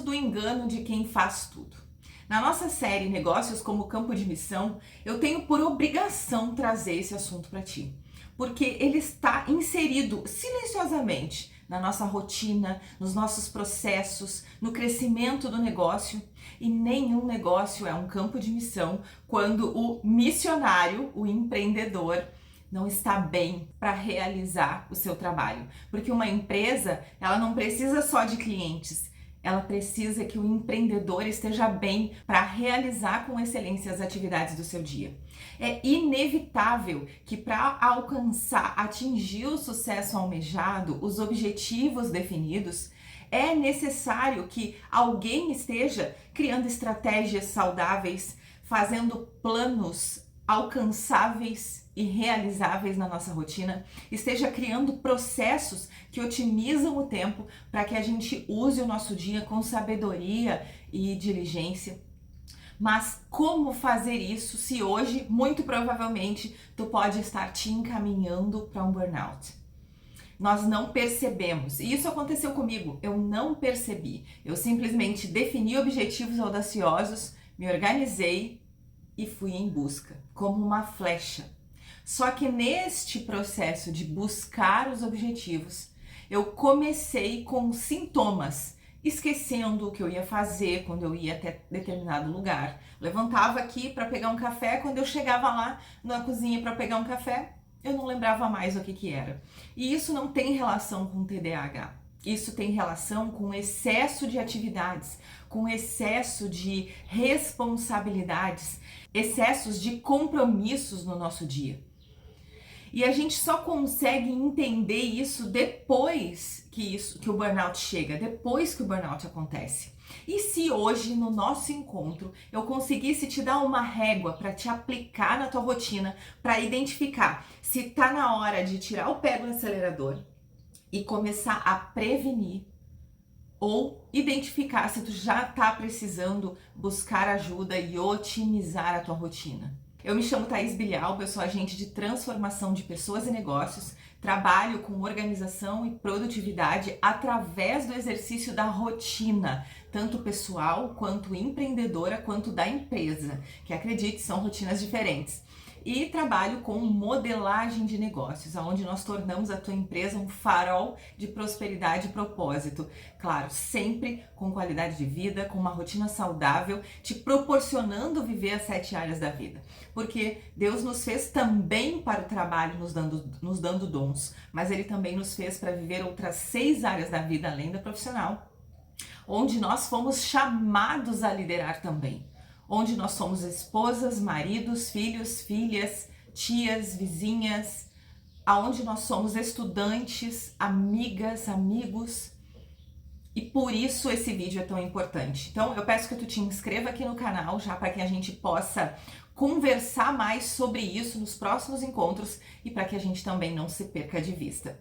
do engano de quem faz tudo. Na nossa série Negócios como Campo de Missão, eu tenho por obrigação trazer esse assunto para ti, porque ele está inserido silenciosamente na nossa rotina, nos nossos processos, no crescimento do negócio, e nenhum negócio é um campo de missão quando o missionário, o empreendedor, não está bem para realizar o seu trabalho. Porque uma empresa, ela não precisa só de clientes, ela precisa que o empreendedor esteja bem para realizar com excelência as atividades do seu dia. É inevitável que para alcançar, atingir o sucesso almejado, os objetivos definidos, é necessário que alguém esteja criando estratégias saudáveis, fazendo planos alcançáveis e realizáveis na nossa rotina, esteja criando processos que otimizam o tempo para que a gente use o nosso dia com sabedoria e diligência. Mas como fazer isso se hoje, muito provavelmente, tu pode estar te encaminhando para um burnout? Nós não percebemos, e isso aconteceu comigo, eu não percebi. Eu simplesmente defini objetivos audaciosos, me organizei e fui em busca, como uma flecha. Só que neste processo de buscar os objetivos, eu comecei com sintomas, esquecendo o que eu ia fazer quando eu ia até determinado lugar. Levantava aqui para pegar um café, quando eu chegava lá na cozinha para pegar um café, eu não lembrava mais o que era. E isso não tem relação com TDAH. Isso tem relação com excesso de atividades, com excesso de responsabilidades, excessos de compromissos no nosso dia. E a gente só consegue entender isso depois que o burnout chega, depois que o burnout acontece. E se hoje, no nosso encontro, eu conseguisse te dar uma régua para te aplicar na tua rotina, para identificar se tá na hora de tirar o pé do acelerador e começar a prevenir, ou identificar se tu já tá precisando buscar ajuda e otimizar a tua rotina. Eu me chamo Thaís Bilhalba, eu sou agente de transformação de pessoas e negócios, trabalho com organização e produtividade através do exercício da rotina, tanto pessoal quanto empreendedora, quanto da empresa, que acredite, são rotinas diferentes. E trabalho com modelagem de negócios, onde nós tornamos a tua empresa um farol de prosperidade e propósito. Claro, sempre com qualidade de vida, com uma rotina saudável, te proporcionando viver as 7 áreas da vida. Porque Deus nos fez também para o trabalho, nos dando dons, mas Ele também nos fez para viver outras 6 áreas da vida, além da profissional, onde nós fomos chamados a liderar também. Onde nós somos esposas, maridos, filhos, filhas, tias, vizinhas, aonde nós somos estudantes, amigas, amigos, e por isso esse vídeo é tão importante. Então eu peço que tu te inscreva aqui no canal já para que a gente possa conversar mais sobre isso nos próximos encontros e para que a gente também não se perca de vista.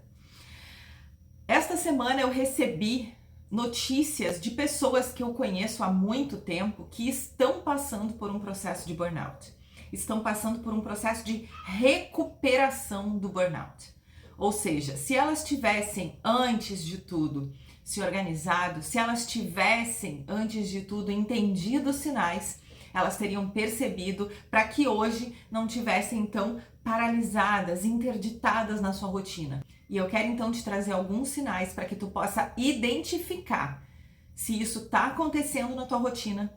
Esta semana eu recebi notícias de pessoas que eu conheço há muito tempo que estão passando por um processo de burnout. Estão passando por um processo de recuperação do burnout. Ou seja, se elas tivessem, antes de tudo, se organizado, se elas tivessem, antes de tudo, entendido os sinais, elas teriam percebido para que hoje não tivessem, então, paralisadas, interditadas na sua rotina. E eu quero então te trazer alguns sinais para que tu possa identificar se isso está acontecendo na tua rotina,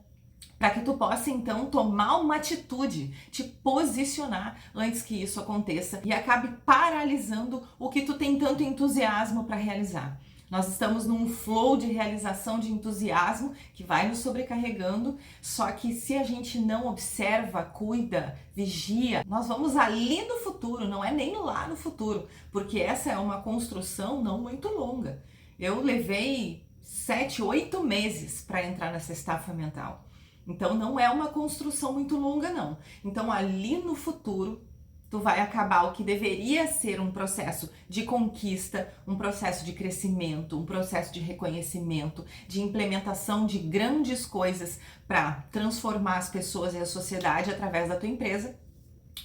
para que tu possa então tomar uma atitude, te posicionar antes que isso aconteça e acabe paralisando o que tu tem tanto entusiasmo para realizar. Nós estamos num flow de realização de entusiasmo que vai nos sobrecarregando, só que se a gente não observa, cuida, vigia, nós vamos ali no futuro, não é nem lá no futuro, porque essa é uma construção não muito longa. Eu levei 7, 8 meses para entrar nessa estafa mental. Então não é uma construção muito longa não. Então ali no futuro tu vai acabar o que deveria ser um processo de conquista, um processo de crescimento, um processo de reconhecimento, de implementação de grandes coisas para transformar as pessoas e a sociedade através da tua empresa.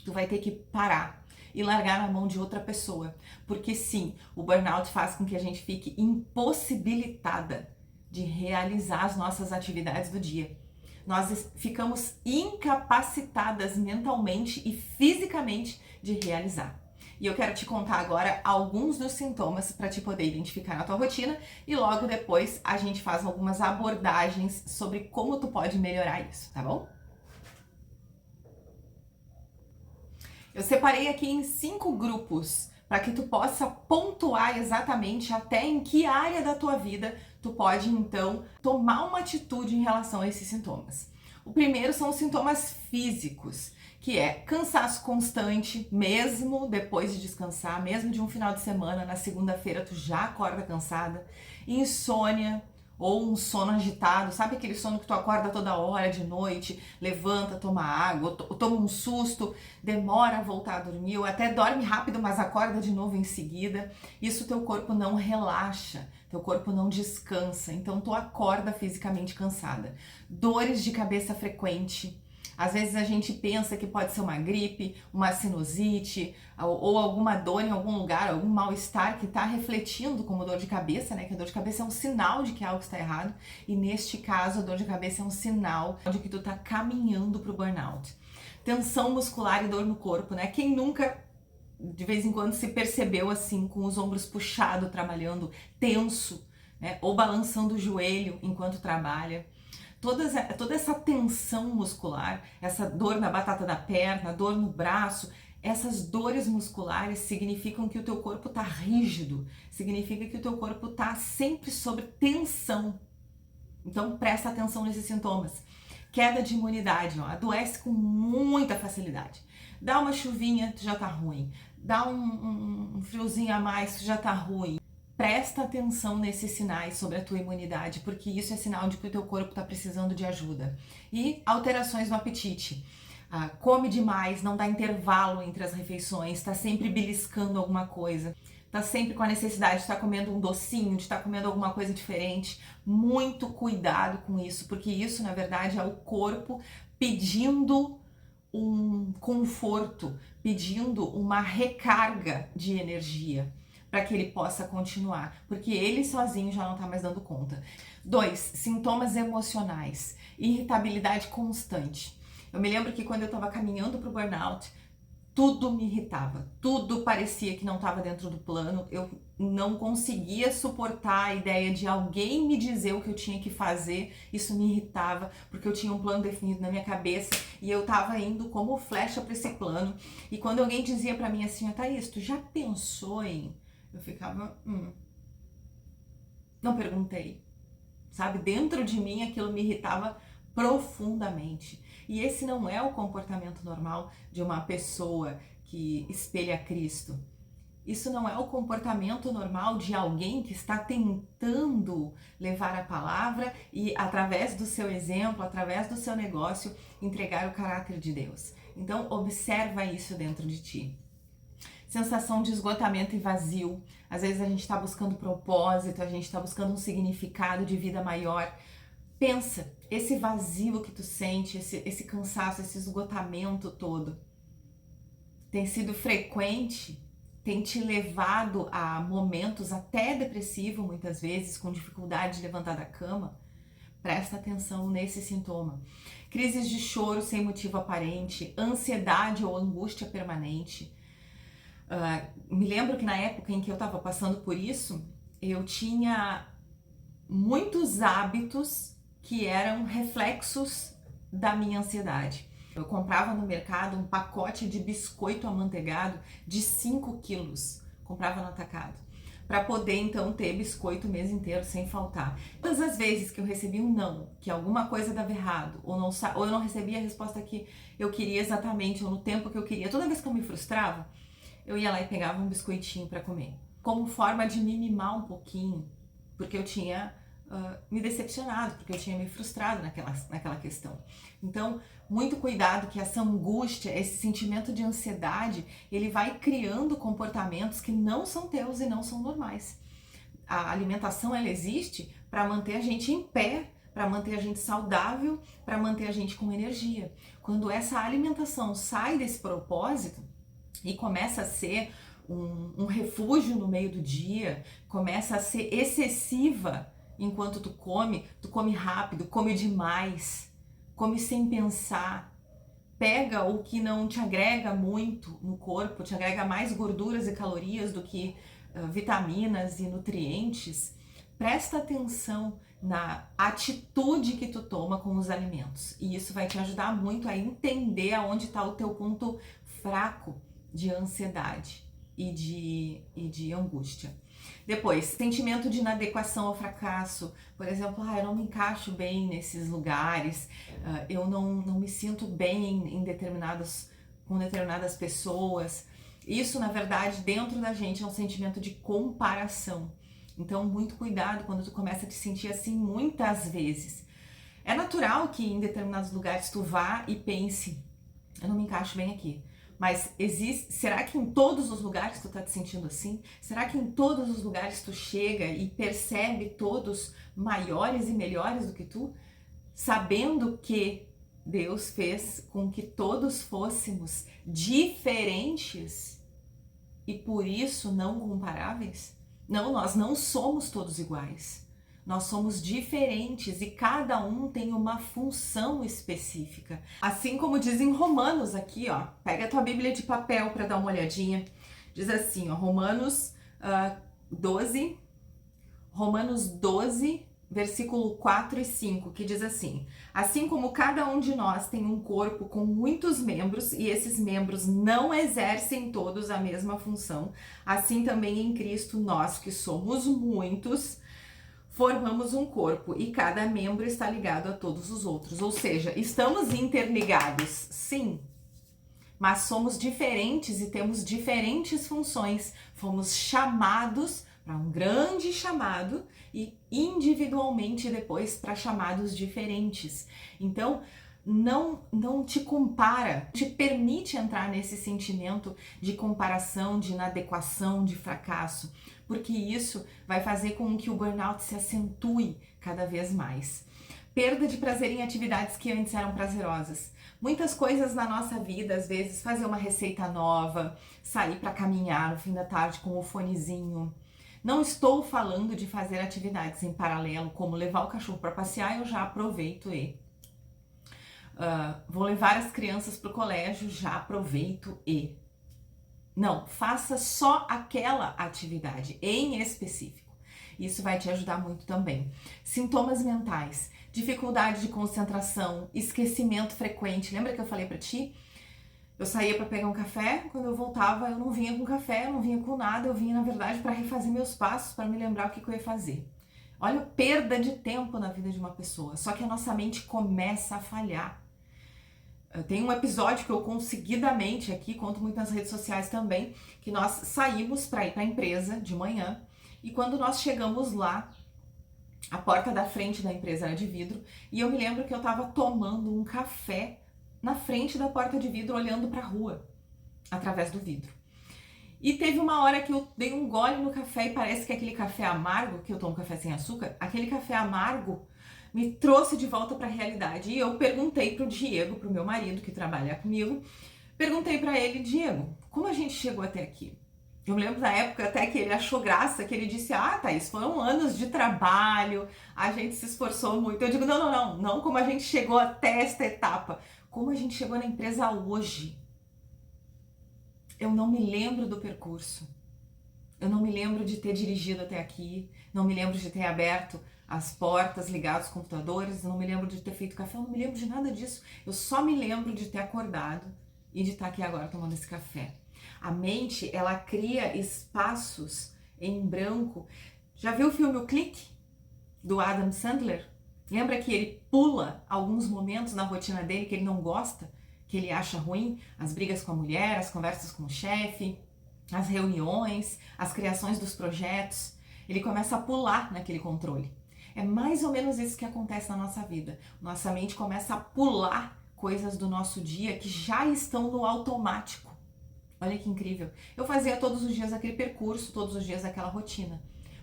Tu vai ter que parar e largar na mão de outra pessoa, porque sim, o burnout faz com que a gente fique impossibilitada de realizar as nossas atividades do dia. Nós ficamos incapacitadas mentalmente e fisicamente de realizar. E eu quero te contar agora alguns dos sintomas para te poder identificar na tua rotina e logo depois a gente faz algumas abordagens sobre como tu pode melhorar isso, tá bom? Eu separei aqui em 5 grupos para que tu possa pontuar exatamente até em que área da tua vida tu pode então tomar uma atitude em relação a esses sintomas. O primeiro são os sintomas físicos, que é cansaço constante, mesmo depois de descansar, mesmo de um final de semana, na segunda-feira tu já acorda cansada, insônia ou um sono agitado, sabe aquele sono que tu acorda toda hora de noite, levanta, toma água, toma um susto, demora a voltar a dormir, ou até dorme rápido, mas acorda de novo em seguida. Isso teu corpo não relaxa, teu corpo não descansa, então tu acorda fisicamente cansada. Dores de cabeça frequente. Às vezes a gente pensa que pode ser uma gripe, uma sinusite ou alguma dor em algum lugar, algum mal-estar que está refletindo como dor de cabeça, né? Que a dor de cabeça é um sinal de que algo está errado e neste caso a dor de cabeça é um sinal de que tu está caminhando para o burnout. Tensão muscular e dor no corpo, né? Quem nunca de vez em quando se percebeu assim com os ombros puxados, trabalhando tenso, né? Ou balançando o joelho enquanto trabalha. Toda essa tensão muscular, essa dor na batata da perna, dor no braço, essas dores musculares significam que o teu corpo está rígido, significa que o teu corpo está sempre sob tensão. Então presta atenção nesses sintomas. Queda de imunidade, ó, adoece com muita facilidade. Dá uma chuvinha, tu já tá ruim. Dá um friozinho a mais, tu já tá ruim. Presta atenção nesses sinais sobre a tua imunidade, porque isso é sinal de que o teu corpo está precisando de ajuda. E alterações no apetite. Come demais, não dá intervalo entre as refeições, está sempre beliscando alguma coisa, está sempre com a necessidade de estar comendo um docinho, de estar comendo alguma coisa diferente. Muito cuidado com isso, porque isso, na verdade, é o corpo pedindo um conforto, pedindo uma recarga de energia, para que ele possa continuar, porque ele sozinho já não está mais dando conta. 2, sintomas emocionais, irritabilidade constante. Eu me lembro que quando eu estava caminhando para o burnout, tudo me irritava, tudo parecia que não estava dentro do plano, eu não conseguia suportar a ideia de alguém me dizer o que eu tinha que fazer, isso me irritava, porque eu tinha um plano definido na minha cabeça e eu estava indo como flecha para esse plano, e quando alguém dizia para mim assim, Thaís, tu já pensou em... Eu ficava, não perguntei, sabe? Dentro de mim aquilo me irritava profundamente. E esse não é o comportamento normal de uma pessoa que espelha Cristo. Isso não é o comportamento normal de alguém que está tentando levar a palavra e, através do seu exemplo, através do seu negócio, entregar o caráter de Deus. Então, observa isso dentro de ti. Sensação de esgotamento e vazio. Às vezes a gente está buscando propósito, a gente está buscando um significado de vida maior. Pensa, esse vazio que tu sente, esse cansaço, esse esgotamento todo, tem sido frequente, tem te levado a momentos até depressivo, muitas vezes, com dificuldade de levantar da cama. Presta atenção nesse sintoma. Crises de choro sem motivo aparente, ansiedade ou angústia permanente. Me lembro que na época em que eu estava passando por isso, eu tinha muitos hábitos que eram reflexos da minha ansiedade. Eu comprava no mercado um pacote de biscoito amanteigado de 5 quilos, comprava no atacado, para poder então ter biscoito o mês inteiro sem faltar. Todas as vezes que eu recebi um não, que alguma coisa dava errado, ou eu não recebia a resposta que eu queria exatamente, ou no tempo que eu queria, toda vez que eu me frustrava, eu ia lá e pegava um biscoitinho para comer, como forma de me mimar um pouquinho, porque eu tinha me decepcionado, porque eu tinha me frustrado naquela questão. Então, muito cuidado, que essa angústia, esse sentimento de ansiedade, ele vai criando comportamentos que não são teus e não são normais. A alimentação, ela existe para manter a gente em pé, para manter a gente saudável, para manter a gente com energia. Quando essa alimentação sai desse propósito e começa a ser um refúgio no meio do dia, começa a ser excessiva, enquanto tu come rápido, come demais, come sem pensar, pega o que não te agrega muito no corpo, te agrega mais gorduras e calorias do que vitaminas e nutrientes. Presta atenção na atitude que tu toma com os alimentos, e isso vai te ajudar muito a entender aonde está o teu ponto fraco de ansiedade e de angústia. Depois, sentimento de inadequação ao fracasso, por exemplo, eu não me encaixo bem nesses lugares, eu não me sinto bem com determinadas pessoas. Isso, na verdade, dentro da gente é um sentimento de comparação. Então, muito cuidado quando tu começa a te sentir assim muitas vezes. É natural que em determinados lugares tu vá e pense, eu não me encaixo bem aqui. Mas será que em todos os lugares tu tá te sentindo assim? Será que em todos os lugares tu chega e percebe todos maiores e melhores do que tu? Sabendo que Deus fez com que todos fôssemos diferentes e por isso não comparáveis? Não, nós não somos todos iguais. Nós somos diferentes e cada um tem uma função específica. Assim como diz em Romanos aqui, ó, pega a tua Bíblia de papel para dar uma olhadinha. Diz assim, ó, Romanos 12, versículo 4 e 5, que diz assim: assim como cada um de nós tem um corpo com muitos membros e esses membros não exercem todos a mesma função, assim também em Cristo nós que somos muitos formamos um corpo e cada membro está ligado a todos os outros. Ou seja, estamos interligados, sim, mas somos diferentes e temos diferentes funções. Fomos chamados para um grande chamado e individualmente depois para chamados diferentes. Então, não te compara, te permite entrar nesse sentimento de comparação, de inadequação, de fracasso, porque isso vai fazer com que o burnout se acentue cada vez mais. Perda de prazer em atividades que antes eram prazerosas. Muitas coisas na nossa vida, às vezes fazer uma receita nova, sair para caminhar no fim da tarde com o fonezinho. Não estou falando de fazer atividades em paralelo, como levar o cachorro para passear, eu já aproveito e vou levar as crianças para o colégio, já aproveito e... Não, faça só aquela atividade em específico. Isso vai te ajudar muito também. Sintomas mentais, dificuldade de concentração, esquecimento frequente. Lembra que eu falei para ti? Eu saía para pegar um café, quando eu voltava eu não vinha com café, eu não vinha com nada, eu vinha na verdade para refazer meus passos, para me lembrar o que eu ia fazer. Olha a perda de tempo na vida de uma pessoa, só que a nossa mente começa a falhar. Tem um episódio que eu conto seguidamente aqui, conto muito nas redes sociais também, que nós saímos para ir para a empresa de manhã e quando nós chegamos lá, a porta da frente da empresa era de vidro e eu me lembro que eu estava tomando um café na frente da porta de vidro, olhando para a rua, através do vidro. E teve uma hora que eu dei um gole no café e parece que aquele café amargo, que eu tomo café sem açúcar, aquele café amargo me trouxe de volta para a realidade. E eu perguntei pro Diego, pro meu marido que trabalha comigo, perguntei para ele: Diego, como a gente chegou até aqui? Eu me lembro da época até que ele achou graça, que ele disse: Thaís, foram anos de trabalho, a gente se esforçou muito. Eu digo: não como a gente chegou até esta etapa, como a gente chegou na empresa hoje. Eu não me lembro do percurso, eu não me lembro de ter dirigido até aqui, não me lembro de ter aberto as portas, ligado os computadores, eu não me lembro de ter feito café, eu não me lembro de nada disso. Eu só me lembro de ter acordado e de estar aqui agora tomando esse café. A mente, ela cria espaços em branco. Já viu o filme O Clique, do Adam Sandler? Lembra que ele pula alguns momentos na rotina dele que ele não gosta, que ele acha ruim? As brigas com a mulher, as conversas com o chefe, as reuniões, as criações dos projetos. Ele começa a pular naquele controle. É mais ou menos isso que acontece na nossa vida. Nossa mente começa a pular coisas do nosso dia que já estão no automático. Olha que incrível. Eu fazia todos os dias aquele percurso, todos os dias aquela rotina.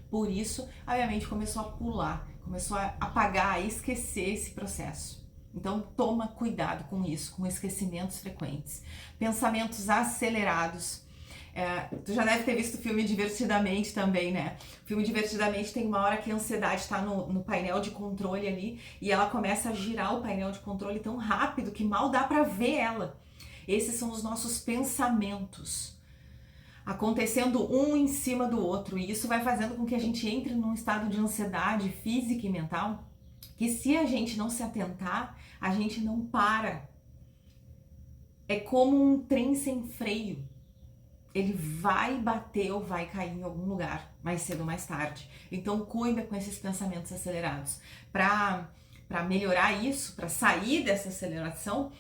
Por isso, a minha mente começou a pular, começou a apagar, a esquecer esse processo. Então, toma cuidado com isso, com esquecimentos frequentes. Pensamentos acelerados. Tu já deve ter visto o filme Divertidamente também, né? O filme Divertidamente tem uma hora que a ansiedade está no painel de controle ali e ela começa a girar o painel de controle tão rápido que mal dá para ver ela. Esses são os nossos pensamentos acontecendo um em cima do outro, e isso vai fazendo com que a gente entre num estado de ansiedade física e mental que, se a gente não se atentar, a gente não para. É como um trem sem freio. Ele vai bater ou vai cair em algum lugar, mais cedo ou mais tarde. Então cuida com esses pensamentos acelerados. Para melhorar isso, para sair dessa aceleração,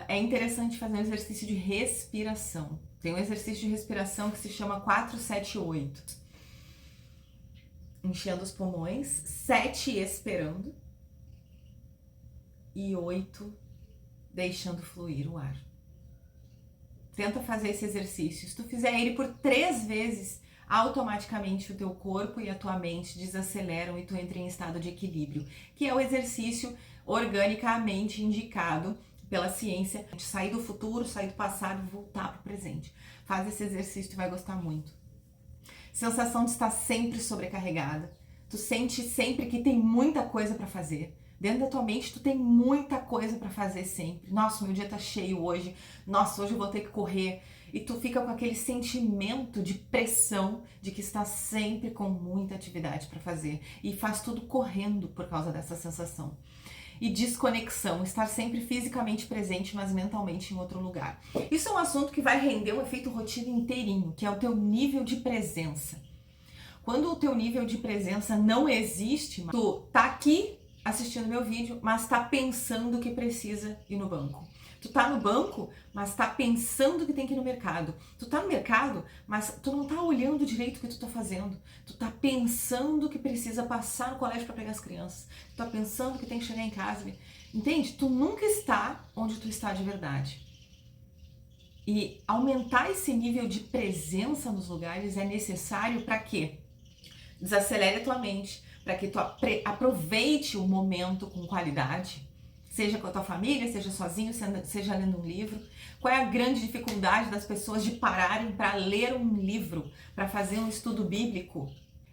é interessante fazer um exercício de respiração. Tem um exercício de respiração que se chama 4-7-8. Enchendo os pulmões, 7 esperando e 8 deixando fluir o ar. Tenta fazer esse exercício. Se tu fizer ele por 3 vezes, automaticamente o teu corpo e a tua mente desaceleram e tu entra em estado de equilíbrio, que é o exercício organicamente indicado pela ciência de sair do futuro, sair do passado e voltar para o presente. Faz esse exercício, tu vai gostar muito. Sensação de estar sempre sobrecarregada. Tu sente sempre que tem muita coisa para fazer. Dentro da tua mente, tu tem muita coisa para fazer sempre. Nossa, meu dia tá cheio hoje. Nossa, hoje eu vou ter que correr. E tu fica com aquele sentimento de pressão de que está sempre com muita atividade para fazer. E faz tudo correndo por causa dessa sensação. E desconexão, estar sempre fisicamente presente, mas mentalmente em outro lugar. Isso é um assunto que vai render um efeito rotina inteirinho, que é o teu nível de presença. Quando o teu nível de presença não existe, tu tá aqui assistindo meu vídeo, mas tá pensando que precisa ir no banco. Tu tá no banco, mas tá pensando que tem que ir no mercado. Tu tá no mercado, mas tu não tá olhando direito o que tu tá fazendo. Tu tá pensando que precisa passar no colégio para pegar as crianças. Tu tá pensando que tem que chegar em casa. Entende? Tu nunca está onde tu está de verdade. E aumentar esse nível de presença nos lugares é necessário para quê? Desacelere a tua mente, para que tu aproveite o momento com qualidade, seja com a tua família, seja sozinho, seja lendo um livro. Qual é a grande dificuldade das pessoas de pararem para ler um livro, para fazer um estudo bíblico?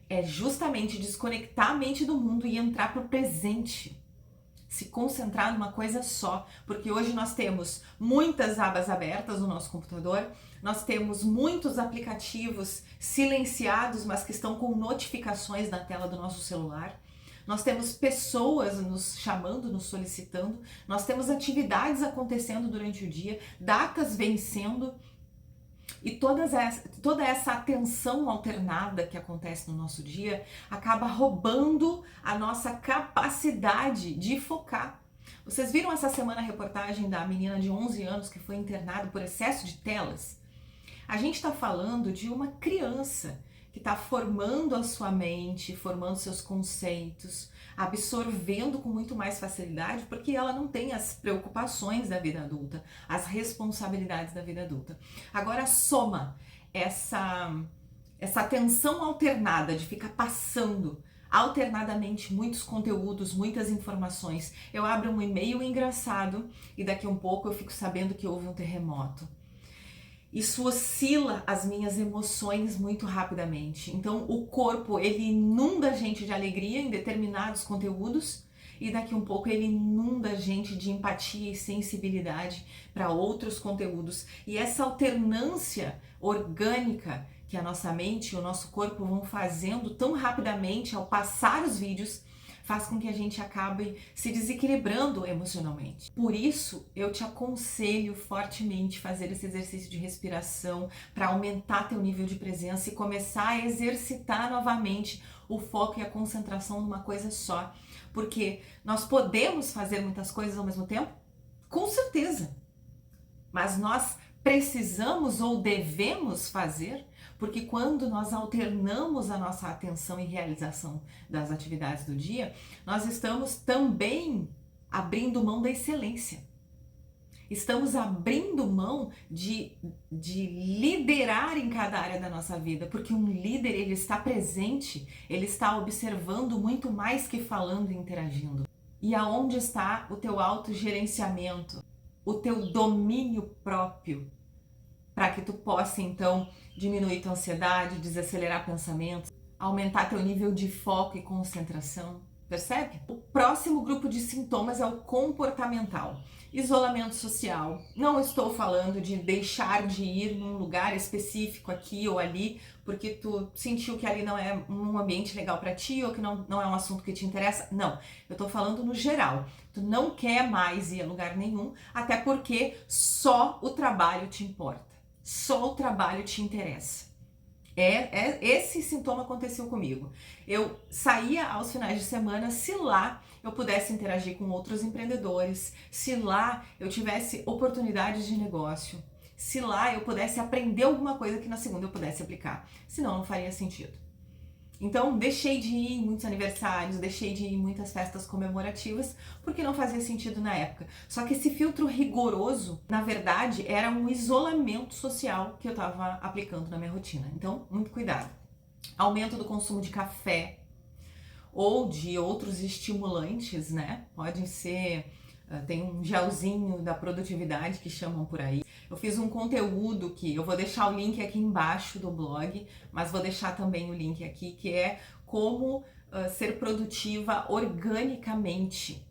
É justamente desconectar a mente do mundo e entrar para o presente. Se concentrar numa coisa só, porque hoje nós temos muitas abas abertas no nosso computador, nós temos muitos aplicativos silenciados, mas que estão com notificações na tela do nosso celular. Nós temos pessoas nos chamando, nos solicitando, nós temos atividades acontecendo durante o dia, datas vencendo, e toda essa atenção alternada que acontece no nosso dia acaba roubando a nossa capacidade de focar. Vocês viram essa semana a reportagem da menina de 11 anos que foi internada por excesso de telas? A gente está falando de uma criança que está formando a sua mente, formando seus conceitos, absorvendo com muito mais facilidade, porque ela não tem as preocupações da vida adulta, as responsabilidades da vida adulta. Agora soma essa atenção alternada de ficar passando alternadamente muitos conteúdos, muitas informações. Eu abro um e-mail engraçado e daqui a um pouco eu fico sabendo que houve um terremoto. Isso oscila as minhas emoções muito rapidamente. Então o corpo, ele inunda a gente de alegria em determinados conteúdos e daqui a um pouco ele inunda a gente de empatia e sensibilidade para outros conteúdos. E essa alternância orgânica que a nossa mente e o nosso corpo vão fazendo tão rapidamente ao passar os vídeos, faz com que a gente acabe se desequilibrando emocionalmente. Por isso, eu te aconselho fortemente fazer esse exercício de respiração para aumentar teu nível de presença e começar a exercitar novamente o foco e a concentração numa coisa só. Porque nós podemos fazer muitas coisas ao mesmo tempo? Com certeza. Mas nós precisamos ou devemos fazer, porque quando nós alternamos a nossa atenção e realização das atividades do dia, nós estamos também abrindo mão da excelência. Estamos abrindo mão de liderar em cada área da nossa vida, porque um líder, ele está presente, ele está observando muito mais que falando e interagindo. E aonde está o teu autogerenciamento? O teu domínio próprio, para que tu possa então diminuir tua ansiedade, desacelerar pensamentos, aumentar teu nível de foco e concentração. Percebe? O próximo grupo de sintomas é o comportamental. Isolamento social. Não estou falando de deixar de ir num lugar específico aqui ou ali, porque tu sentiu que ali não é um ambiente legal para ti ou que não é um assunto que te interessa. Não, eu estou falando no geral. Tu não quer mais ir a lugar nenhum, até porque só o trabalho te importa. Só o trabalho te interessa. Esse sintoma aconteceu comigo. Eu saía aos finais de semana se lá eu pudesse interagir com outros empreendedores, se lá eu tivesse oportunidades de negócio, se lá eu pudesse aprender alguma coisa que na segunda eu pudesse aplicar. Senão não faria sentido. Então, deixei de ir em muitos aniversários, deixei de ir em muitas festas comemorativas, porque não fazia sentido na época. Só que esse filtro rigoroso, na verdade, era um isolamento social que eu estava aplicando na minha rotina. Então, muito cuidado. Aumento do consumo de café ou de outros estimulantes, né? Pode ser, tem um gelzinho da produtividade que chamam por aí. Eu fiz um conteúdo que eu vou deixar o link aqui embaixo do blog, mas vou deixar também o link aqui, que é como ser produtiva organicamente,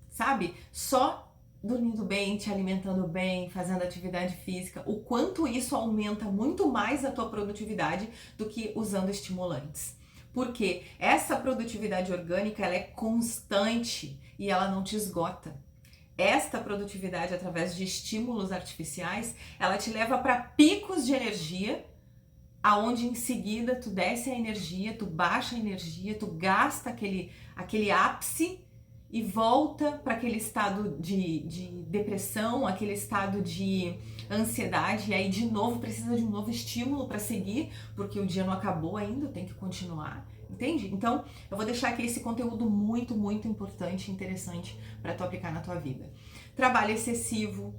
sabe? Só dormindo bem, te alimentando bem, fazendo atividade física, o quanto isso aumenta muito mais a tua produtividade do que usando estimulantes. Porque essa produtividade orgânica, ela é constante e ela não te esgota. Esta produtividade através de estímulos artificiais, ela te leva para picos de energia, aonde em seguida tu desce a energia, tu baixa a energia, tu gasta aquele ápice e volta para aquele estado de depressão, aquele estado de ansiedade, e aí de novo precisa de um novo estímulo para seguir, porque o dia não acabou ainda, tem que continuar, entende? Então, eu vou deixar aqui esse conteúdo muito, muito importante e interessante para tu aplicar na tua vida. Trabalho excessivo,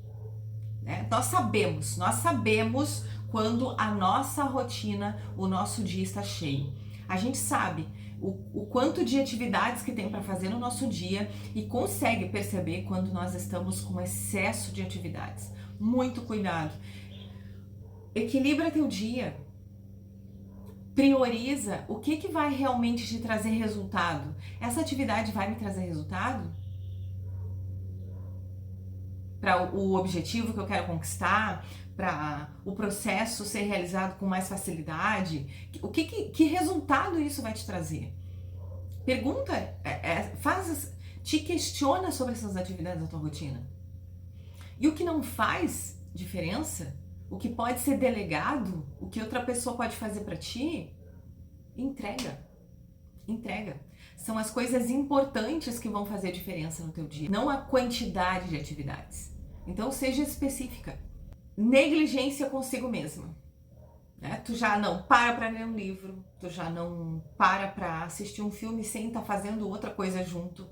né? Nós sabemos quando a nossa rotina, o nosso dia está cheio. A gente sabe o quanto de atividades que tem para fazer no nosso dia e consegue perceber quando nós estamos com excesso de atividades. Muito cuidado. Equilibra teu dia. Prioriza o que vai realmente te trazer resultado. Essa atividade vai me trazer resultado? Para o objetivo que eu quero conquistar, para o processo ser realizado com mais facilidade? Que resultado isso vai te trazer? Pergunta, te questiona sobre essas atividades da tua rotina. E o que não faz diferença, o que pode ser delegado, o que outra pessoa pode fazer para ti, entrega. São as coisas importantes que vão fazer diferença no teu dia, não a quantidade de atividades. Então seja específica. Negligência consigo mesma. Né? Tu já não para ler um livro, tu já não para assistir um filme sem estar fazendo outra coisa junto.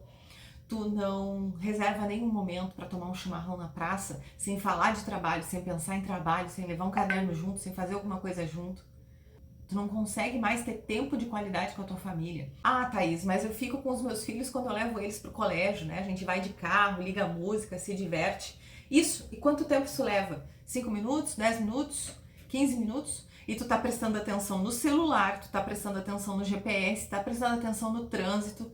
Tu não reserva nenhum momento para tomar um chimarrão na praça, sem falar de trabalho, sem pensar em trabalho, sem levar um caderno junto, sem fazer alguma coisa junto. Tu não consegue mais ter tempo de qualidade com a tua família. Ah, Thaís, mas eu fico com os meus filhos quando eu levo eles pro colégio, né? A gente vai de carro, liga música, se diverte. Isso, e quanto tempo isso leva? 5 minutos, 10 minutos, 15 minutos? E tu tá prestando atenção no celular, tu tá prestando atenção no GPS, tá prestando atenção no trânsito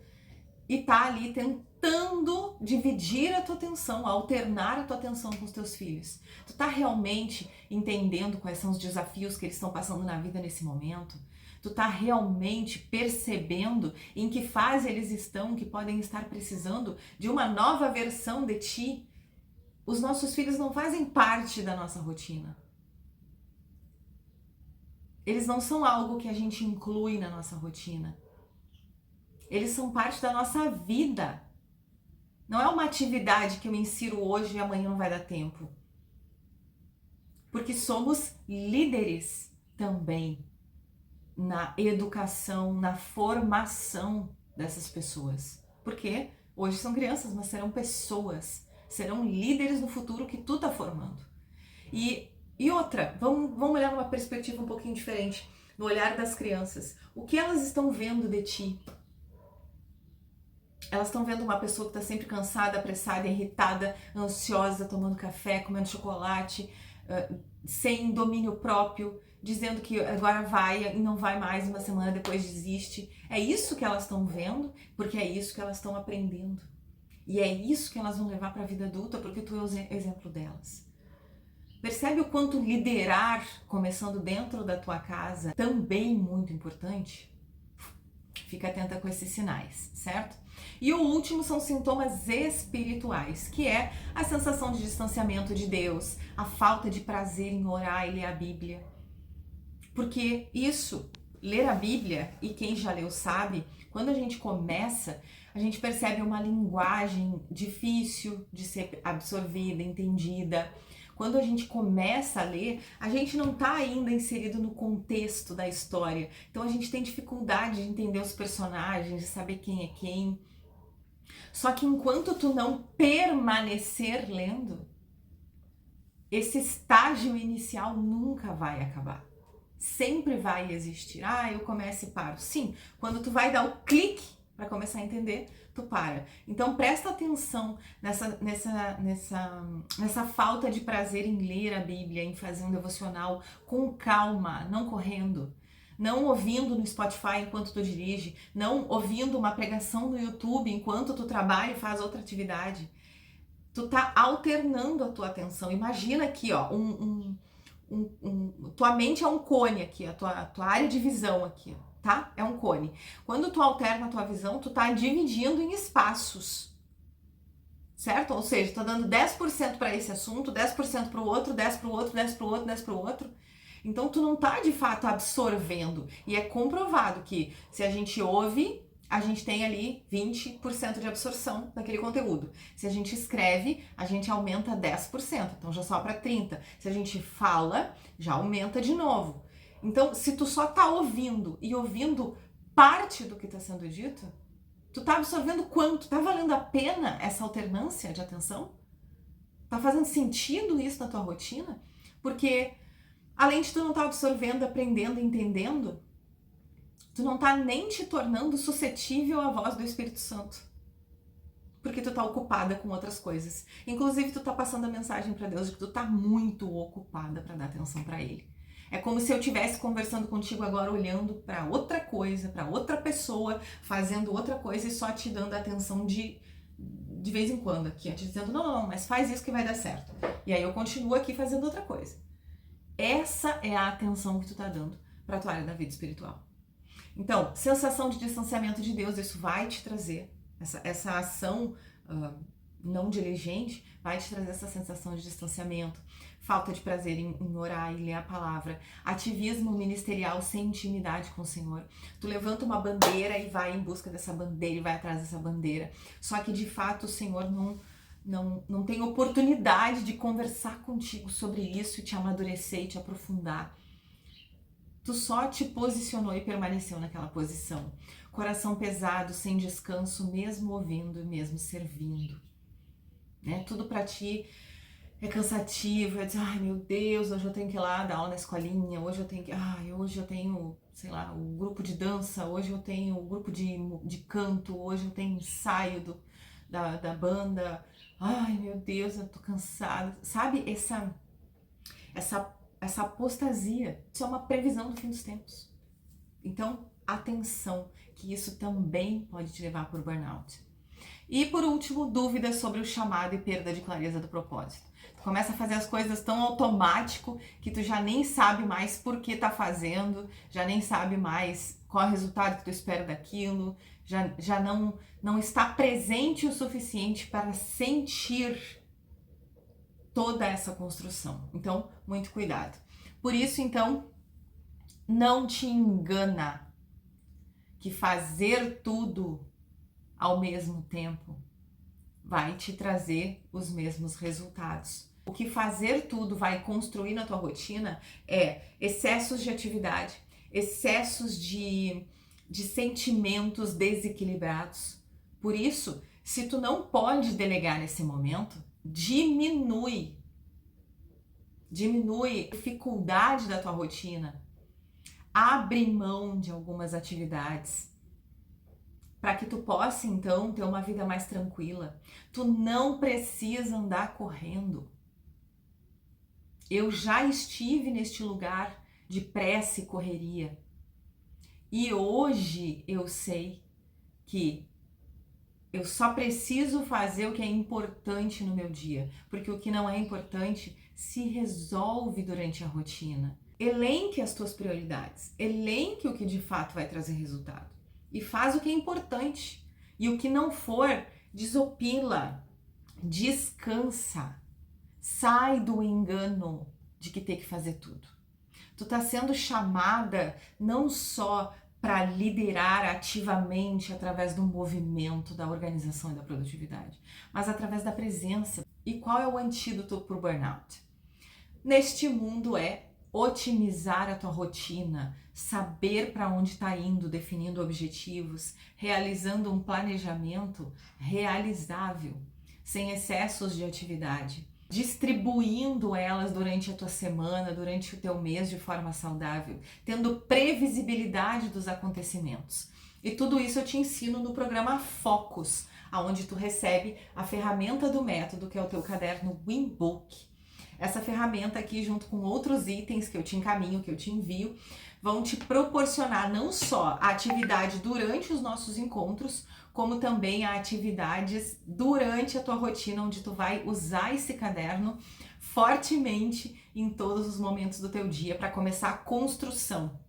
e tá ali tentando dividir a tua atenção, alternar a tua atenção com os teus filhos. Tu tá realmente entendendo quais são os desafios que eles estão passando na vida nesse momento? Tu tá realmente percebendo em que fase eles estão, que podem estar precisando de uma nova versão de ti? Os nossos filhos não fazem parte da nossa rotina. Eles não são algo que a gente inclui na nossa rotina. Eles são parte da nossa vida. Não é uma atividade que eu insiro hoje e amanhã não vai dar tempo. Porque somos líderes também na educação, na formação dessas pessoas. Porque hoje são crianças, mas serão pessoas. Serão líderes no futuro que tu tá formando. E outra, vamos olhar numa perspectiva um pouquinho diferente. No olhar das crianças. O que elas estão vendo de ti? Elas estão vendo uma pessoa que está sempre cansada, apressada, irritada, ansiosa, tomando café, comendo chocolate, sem domínio próprio, dizendo que agora vai e não vai mais, uma semana depois desiste. É isso que elas estão vendo, porque é isso que elas estão aprendendo. E é isso que elas vão levar para a vida adulta, porque tu é o exemplo delas. Percebe o quanto liderar, começando dentro da tua casa, também muito importante? Fica atenta com esses sinais, certo? E o último são sintomas espirituais, que é a sensação de distanciamento de Deus, a falta de prazer em orar e ler a Bíblia. Porque isso, ler a Bíblia, e quem já leu sabe, quando a gente começa, a gente percebe uma linguagem difícil de ser absorvida, entendida. Quando a gente começa a ler, a gente não está ainda inserido no contexto da história. Então a gente tem dificuldade de entender os personagens, de saber quem é quem. Só que enquanto tu não permanecer lendo, esse estágio inicial nunca vai acabar. Sempre vai existir. Ah, eu começo e paro. Sim, quando tu vai dar o clique para começar a entender, tu para. Então presta atenção nessa falta de prazer em ler a Bíblia, em fazer um devocional com calma, não correndo. Não ouvindo no Spotify enquanto tu dirige, não ouvindo uma pregação no YouTube enquanto tu trabalha e faz outra atividade. Tu tá alternando a tua atenção. Imagina aqui, ó, tua mente é um cone aqui, a tua área de visão aqui, tá? É um cone. Quando tu alterna a tua visão, tu tá dividindo em espaços, certo? Ou seja, tu tá dando 10% para esse assunto, 10% para o outro, 10% para o outro, 10% para o outro, 10% para o outro. Então tu não tá de fato absorvendo. E é comprovado que se a gente ouve, a gente tem ali 20% de absorção daquele conteúdo. Se a gente escreve, a gente aumenta 10%, então já sobra 30%. Se a gente fala, já aumenta de novo. Então, se tu só tá ouvindo e ouvindo parte do que está sendo dito, tu tá absorvendo quanto? Tá valendo a pena essa alternância de atenção? Tá fazendo sentido isso na tua rotina? Porque além de tu não estar absorvendo, aprendendo, entendendo, tu não tá nem te tornando suscetível à voz do Espírito Santo. Porque tu tá ocupada com outras coisas. Inclusive, tu tá passando a mensagem para Deus de que tu tá muito ocupada para dar atenção para Ele. É como se eu estivesse conversando contigo agora, olhando para outra coisa, para outra pessoa, fazendo outra coisa e só te dando atenção de vez em quando aqui, te dizendo, não, mas faz isso que vai dar certo. E aí eu continuo aqui fazendo outra coisa. Essa é a atenção que tu tá dando para tua área da vida espiritual. Então, sensação de distanciamento de Deus, isso vai te trazer, essa ação não diligente vai te trazer essa sensação de distanciamento, falta de prazer em orar e ler a palavra, ativismo ministerial sem intimidade com o Senhor. Tu levanta uma bandeira e vai em busca dessa bandeira e vai atrás dessa bandeira, só que de fato o Senhor não tem oportunidade de conversar contigo sobre isso e te amadurecer e te aprofundar. Tu só te posicionou e permaneceu naquela posição. Coração pesado, sem descanso, mesmo ouvindo e mesmo servindo. Né? Tudo pra ti é cansativo, é dizer, ai meu Deus, hoje eu tenho que ir lá dar aula na escolinha, hoje eu tenho que, hoje eu tenho, sei lá, o grupo de dança, hoje eu tenho o grupo de canto, hoje eu tenho ensaio da banda, ai meu Deus, eu tô cansada. Sabe essa apostasia, isso é uma previsão do fim dos tempos. Então, atenção, que isso também pode te levar para o burnout. E por último, dúvidas sobre o chamado e perda de clareza do propósito. Tu começa a fazer as coisas tão automático que tu já nem sabe mais por que tá fazendo, já nem sabe mais qual é o resultado que tu espera daquilo, já não está presente o suficiente para sentir toda essa construção. Então, muito cuidado. Por isso, então, não te engana que fazer tudo ao mesmo tempo vai te trazer os mesmos resultados. O que fazer tudo vai construir na tua rotina é excessos de atividade, excessos de sentimentos desequilibrados. Por isso, se tu não pode delegar nesse momento, diminui a dificuldade da tua rotina, abre mão de algumas atividades para que tu possa então ter uma vida mais tranquila. Tu não precisa andar correndo. Eu já estive neste lugar de pressa e correria. E hoje eu sei que eu só preciso fazer o que é importante no meu dia, porque o que não é importante se resolve durante a rotina. Elenque as tuas prioridades, elenque o que de fato vai trazer resultado e faz o que é importante. E o que não for, desopila, descansa, sai do engano de que tem que fazer tudo. Tu tá sendo chamada não só para liderar ativamente através do movimento da organização e da produtividade, mas através da presença. E qual é o antídoto para o burnout? Neste mundo é otimizar a tua rotina, saber para onde está indo, definindo objetivos, realizando um planejamento realizável, sem excessos de atividade, distribuindo elas durante a tua semana, durante o teu mês de forma saudável, tendo previsibilidade dos acontecimentos. E tudo isso eu te ensino no programa Focus, onde tu recebe a ferramenta do método, que é o teu caderno Winbook. Essa ferramenta aqui, junto com outros itens que eu te encaminho, que eu te envio, vão te proporcionar não só a atividade durante os nossos encontros, como também a atividades durante a tua rotina, onde tu vai usar esse caderno fortemente em todos os momentos do teu dia para começar a construção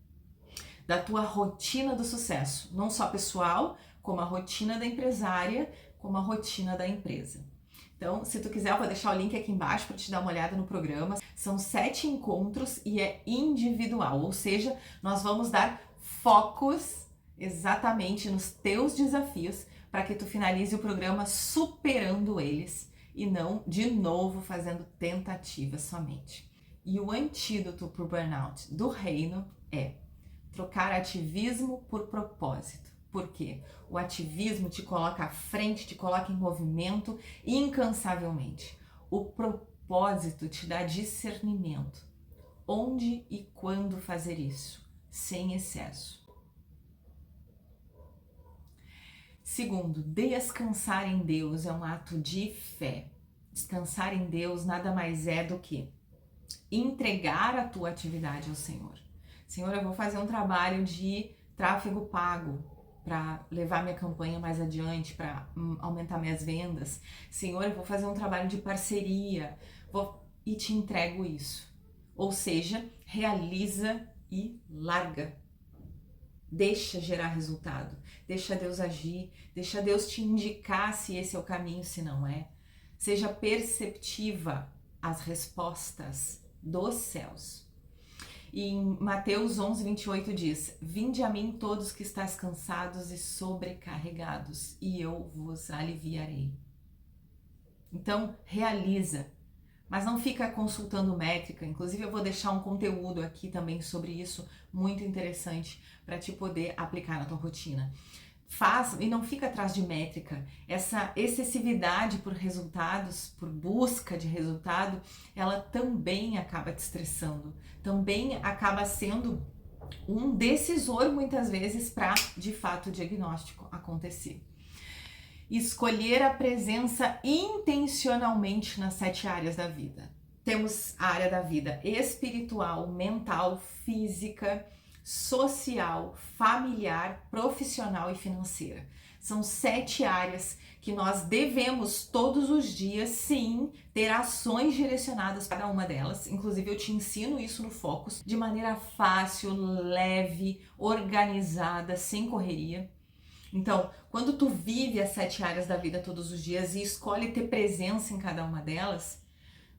da tua rotina do sucesso, não só pessoal, como a rotina da empresária, como a rotina da empresa. Então, se tu quiser, eu vou deixar o link aqui embaixo para te dar uma olhada no programa. São 7 encontros e é individual, ou seja, nós vamos dar focos exatamente nos teus desafios para que tu finalize o programa superando eles e não, de novo, fazendo tentativas somente. E o antídoto para o burnout do reino é trocar ativismo por propósito. Por quê? O ativismo te coloca à frente, te coloca em movimento incansavelmente. O propósito te dá discernimento. Onde e quando fazer isso, sem excesso. Segundo, descansar em Deus é um ato de fé. Descansar em Deus nada mais é do que entregar a tua atividade ao Senhor. Senhor, eu vou fazer um trabalho de tráfego pago para levar minha campanha mais adiante, para aumentar minhas vendas. Senhor, eu vou fazer um trabalho de parceria e te entrego isso. Ou seja, realiza e larga. Deixa gerar resultado, deixa Deus agir, deixa Deus te indicar se esse é o caminho, se não é. Seja perceptiva às respostas dos céus. E em Mateus 11, 28 diz: Vinde a mim todos que estáis cansados e sobrecarregados, e eu vos aliviarei. Então, realiza, mas não fica consultando métrica. Inclusive, eu vou deixar um conteúdo aqui também sobre isso, muito interessante, para te poder aplicar na tua rotina. Faz e não fica atrás de métrica. Essa excessividade por resultados, por busca de resultado, ela também acaba te estressando, também acaba sendo um decisor muitas vezes para, de fato, o diagnóstico acontecer. Escolher a presença intencionalmente nas 7 áreas da vida. Temos a área da vida espiritual, mental, física, social, familiar, profissional e financeira. São 7 áreas que nós devemos todos os dias, sim, ter ações direcionadas para cada uma delas. Inclusive, eu te ensino isso no Focus, de maneira fácil, leve, organizada, sem correria. Então, quando tu vive as 7 áreas da vida todos os dias e escolhe ter presença em cada uma delas,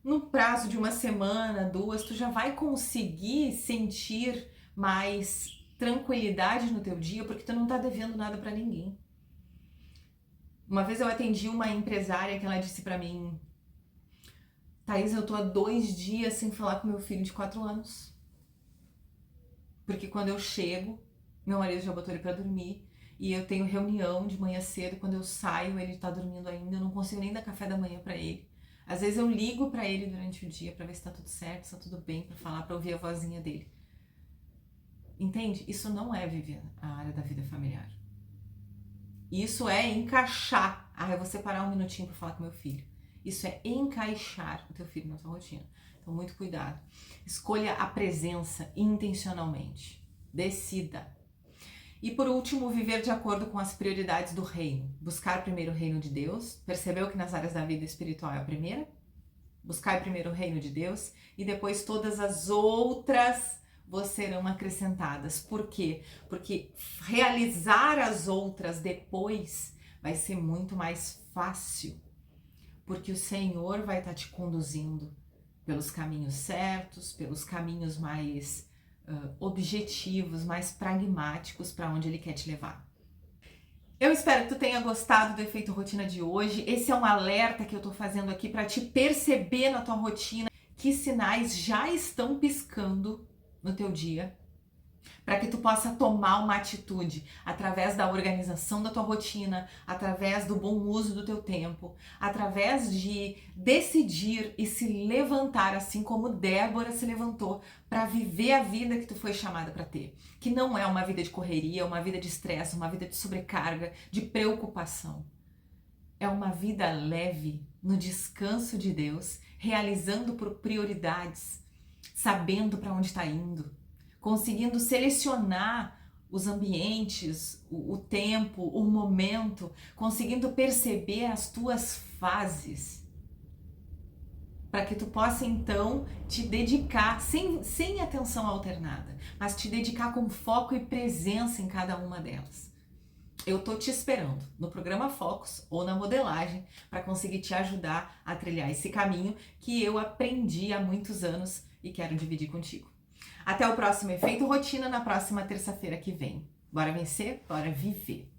no prazo de uma semana, 2, tu já vai conseguir sentir mais tranquilidade no teu dia, porque tu não tá devendo nada para ninguém. Uma vez eu atendi uma empresária que ela disse para mim: Thaís, eu tô há 2 dias sem falar com meu filho de 4 anos. Porque quando eu chego, meu marido já botou ele para dormir, e eu tenho reunião de manhã cedo, quando eu saio ele tá dormindo ainda, eu não consigo nem dar café da manhã para ele. Às vezes eu ligo para ele durante o dia para ver se tá tudo certo, se tá tudo bem, para falar, para ouvir a vozinha dele. Entende? Isso não é viver a área da vida familiar. Isso é encaixar. Eu vou separar um minutinho para falar com meu filho. Isso é encaixar o teu filho na tua rotina. Então, muito cuidado. Escolha a presença intencionalmente. Decida. E por último, viver de acordo com as prioridades do reino. Buscar primeiro o reino de Deus. Percebeu que nas áreas da vida espiritual é a primeira? Buscar primeiro o reino de Deus e depois todas as outras vos serão acrescentadas. Por quê? Porque realizar as outras depois vai ser muito mais fácil. Porque o Senhor vai estar te conduzindo pelos caminhos certos, pelos caminhos mais objetivos, mais pragmáticos para onde Ele quer te levar. Eu espero que tu tenha gostado do Efeito Rotina de hoje. Esse é um alerta que eu tô fazendo aqui para te perceber na tua rotina que sinais já estão piscando no teu dia, para que tu possa tomar uma atitude através da organização da tua rotina, através do bom uso do teu tempo, através de decidir e se levantar, assim como Débora se levantou, para viver a vida que tu foi chamada para ter, que não é uma vida de correria, uma vida de estresse, uma vida de sobrecarga, de preocupação. É uma vida leve, no descanso de Deus, realizando por prioridades, sabendo para onde está indo, conseguindo selecionar os ambientes, o tempo, o momento, conseguindo perceber as tuas fases, para que tu possa então te dedicar, sem atenção alternada, mas te dedicar com foco e presença em cada uma delas. Eu tô te esperando no programa Focus ou na modelagem para conseguir te ajudar a trilhar esse caminho que eu aprendi há muitos anos e quero dividir contigo. Até o próximo Efeito Rotina, na próxima terça-feira que vem. Bora vencer? Bora viver!